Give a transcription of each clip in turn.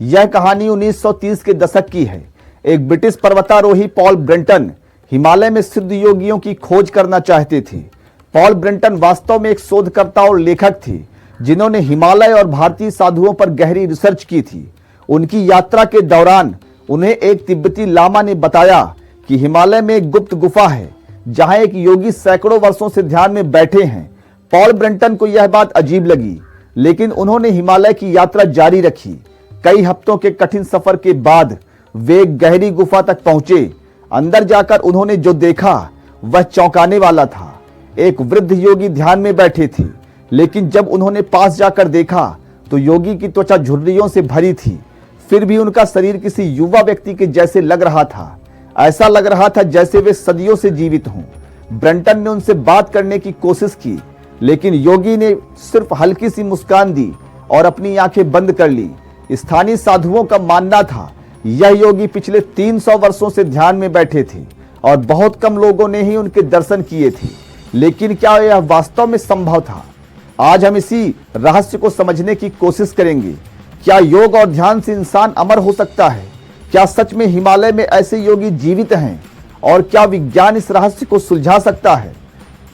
यह कहानी 1930 के दशक की है। एक ब्रिटिश पर्वतारोही पॉल ब्रेंटन हिमालय में सिद्ध योगियों की खोज करना चाहते थे। पॉल ब्रेंटन वास्तव में एक शोधकर्ता और लेखक थे जिन्होंने हिमालय और भारतीय साधुओं पर गहरी रिसर्च की थी। उनकी यात्रा के दौरान उन्हें एक तिब्बती लामा ने बताया कि हिमालय में एक गुप्त गुफा है जहां एक योगी सैकड़ों वर्षों से ध्यान में बैठे हैं। पॉल ब्रेंटन को यह बात अजीब लगी, लेकिन उन्होंने हिमालय की यात्रा जारी रखी। कई हफ्तों के कठिन सफर के बाद वे एक गहरी गुफा तक पहुंचे। अंदर जाकर उन्होंने जो देखा वह चौंकाने वाला था। एक वृद्ध योगी ध्यान में बैठे थे, लेकिन जब उन्होंने पास जाकर देखा तो योगी की त्वचा झुर्रियों से भरी थी। फिर भी उनका शरीर किसी युवा व्यक्ति के जैसे लग रहा था। ऐसा लग रहा था जैसे वे सदियों से जीवित हों। ब्रेंटन ने उनसे बात करने की कोशिश की, लेकिन योगी ने सिर्फ हल्की सी मुस्कान दी और अपनी आंखें बंद कर ली। स्थानीय साधुओं का मानना था यह योगी पिछले 300 वर्षों से ध्यान में बैठे थे और बहुत कम लोगों ने ही उनके दर्शन किए थे। लेकिन क्या यह वास्तव में संभव था? आज हम इसी रहस्य को समझने की कोशिश करेंगे। क्या योग और ध्यान से इंसान अमर हो सकता है? क्या सच में हिमालय में ऐसे योगी जीवित हैं? और क्या विज्ञान इस रहस्य को सुलझा सकता है?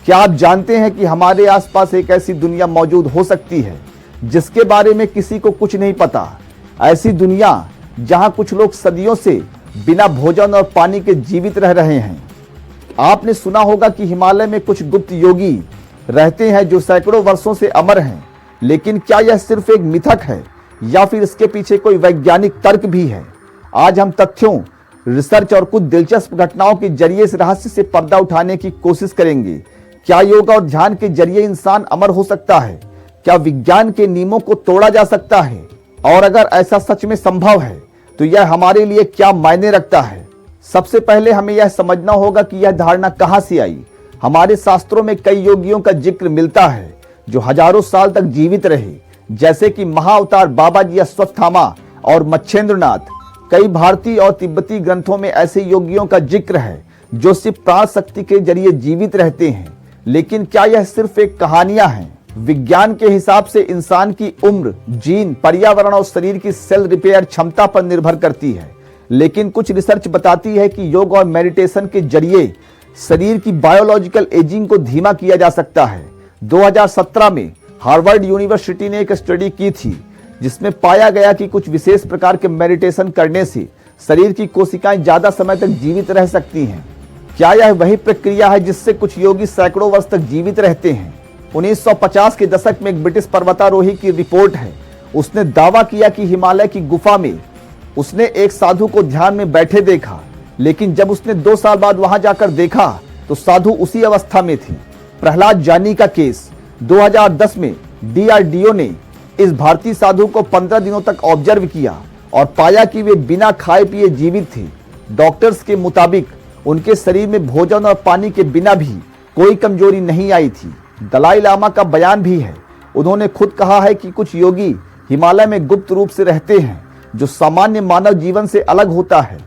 क्या आप जानते हैं कि हमारे आसपास एक ऐसी दुनिया मौजूद हो सकती है जिसके बारे में किसी को कुछ नहीं पता? ऐसी दुनिया जहां कुछ लोग सदियों से बिना भोजन और पानी के जीवित रह रहे हैं। आपने सुना होगा कि हिमालय में कुछ गुप्त योगी रहते हैं जो सैकड़ों वर्षों से अमर हैं। लेकिन क्या यह सिर्फ एक मिथक है या फिर इसके पीछे कोई वैज्ञानिक तर्क भी है? आज हम तथ्यों, रिसर्च और कुछ दिलचस्प घटनाओं के जरिए इस रहस्य से पर्दा उठाने की कोशिश करेंगे। क्या योग और ध्यान के जरिए इंसान अमर हो सकता है? क्या विज्ञान के नियमों को तोड़ा जा सकता है? और अगर ऐसा सच में संभव है तो यह हमारे लिए क्या मायने रखता है? सबसे पहले हमें यह समझना होगा कि यह धारणा कहां से आई। हमारे शास्त्रों में कई योगियों का जिक्र मिलता है जो हजारों साल तक जीवित रहे, जैसे कि महाअवतार बाबा जी अश्वत्थामा और मच्छेंद्रनाथ। कई भारतीय और तिब्बती ग्रंथों में ऐसे योगियों का जिक्र है जो सिर्फ प्राण शक्ति के जरिए जीवित रहते हैं। लेकिन क्या यह सिर्फ एक कहानियां हैं? विज्ञान के हिसाब से इंसान की उम्र, जीन, पर्यावरण और शरीर की सेल रिपेयर क्षमता पर निर्भर करती है। लेकिन कुछ रिसर्च बताती है कि योग और मेडिटेशन के जरिए शरीर की बायोलॉजिकल एजिंग को धीमा किया जा सकता है। 2017 में हार्वर्ड यूनिवर्सिटी ने एक स्टडी की थी जिसमें पाया गया कि कुछ विशेष प्रकार के मेडिटेशन करने से शरीर की कोशिकाएं ज्यादा समय तक जीवित रह सकती हैं। क्या यह वही प्रक्रिया है जिससे कुछ योगी सैकड़ों वर्ष तक जीवित रहते हैं? 1950 के दशक में एक ब्रिटिश पर्वतारोही की रिपोर्ट है। उसने दावा किया कि हिमालय की गुफा में उसने एक साधु को ध्यान में बैठे देखा, लेकिन जब उसने 2 साल बाद वहां जाकर देखा तो साधु उसी अवस्था में थे। प्रहलाद जानी का केस 2010 में DRDO ने इस भारतीय साधु को 15 दिनों तक ऑब्जर्व किया और पाया कि वे बिना खाए पिए जीवित थे। डॉक्टर्स के मुताबिक उनके शरीर में भोजन और पानी के बिना भी कोई कमजोरी नहीं आई थी। दलाई लामा का बयान भी है। उन्होंने खुद कहा है कि कुछ योगी हिमालय में गुप्त रूप से रहते हैं जो सामान्य मानव जीवन से अलग होता है।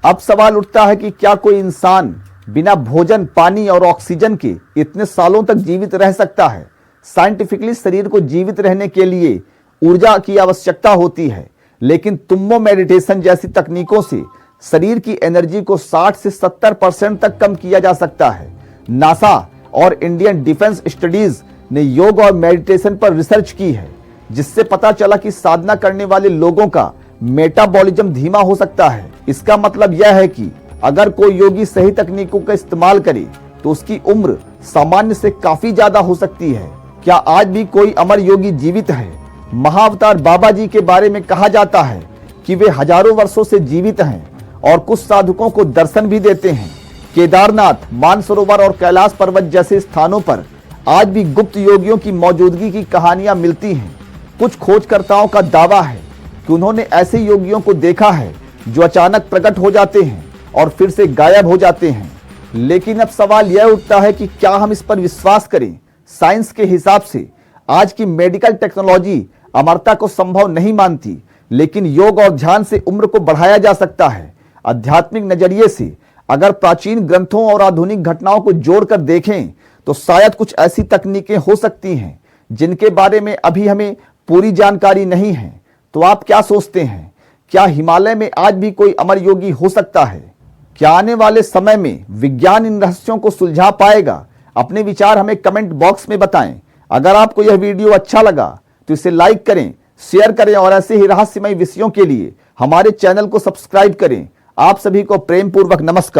अब सवाल उठता है कि क्या कोई इंसान बिना भोजन, पानी और ऑक्सीजन के इतने सालों तक जीवित रह सकता है? साइंटिफिकली शरीर को जीवित रहने के लिए ऊर्जा की आवश्यकता होती है, लेकिन तुम्बो मेडिटेशन जैसी तकनीकों से शरीर की एनर्जी को 60 से 70% तक कम किया जा सकता है। नासा और इंडियन डिफेंस स्टडीज ने योग और मेडिटेशन पर रिसर्च की है, जिससे पता चला कि साधना करने वाले लोगों का मेटाबॉलिज्म धीमा हो सकता है। इसका मतलब यह है कि अगर कोई योगी सही तकनीकों का इस्तेमाल करे तो उसकी उम्र सामान्य से काफी ज्यादा हो सकती है। क्या आज भी कोई अमर योगी जीवित है? महाअवतार बाबा जी के बारे में कहा जाता है कि वे हजारों वर्षों से जीवित हैं और कुछ साधुकों को दर्शन भी देते हैं। केदारनाथ, मानसरोवर और कैलाश पर्वत जैसे स्थानों पर आज भी गुप्त योगियों की मौजूदगी की कहानियां मिलती हैं। कुछ खोजकर्ताओं का दावा है कि उन्होंने ऐसे योगियों को देखा है जो अचानक प्रकट हो जाते हैं और फिर से गायब हो जाते हैं। लेकिन अब सवाल यह उठता है कि क्या हम इस पर विश्वास करें? साइंस के हिसाब से आज की मेडिकल टेक्नोलॉजी अमरता को संभव नहीं मानती, लेकिन योग और ध्यान से उम्र को बढ़ाया जा सकता है। आध्यात्मिक नजरिए से अगर प्राचीन ग्रंथों और आधुनिक घटनाओं को जोड़कर देखें तो शायद कुछ ऐसी तकनीकें हो सकती हैं जिनके बारे में अभी हमें पूरी जानकारी नहीं है। तो आप क्या सोचते हैं? क्या हिमालय में आज भी कोई अमर योगी हो सकता है? क्या आने वाले समय में विज्ञान इन रहस्यों को सुलझा पाएगा? अपने विचार हमें कमेंट बॉक्स में बताएं। अगर आपको यह वीडियो अच्छा लगा तो इसे लाइक करें, शेयर करें और ऐसे ही रहस्यमय विषयों के लिए हमारे चैनल को सब्सक्राइब करें। आप सभी को प्रेम पूर्वक नमस्कार।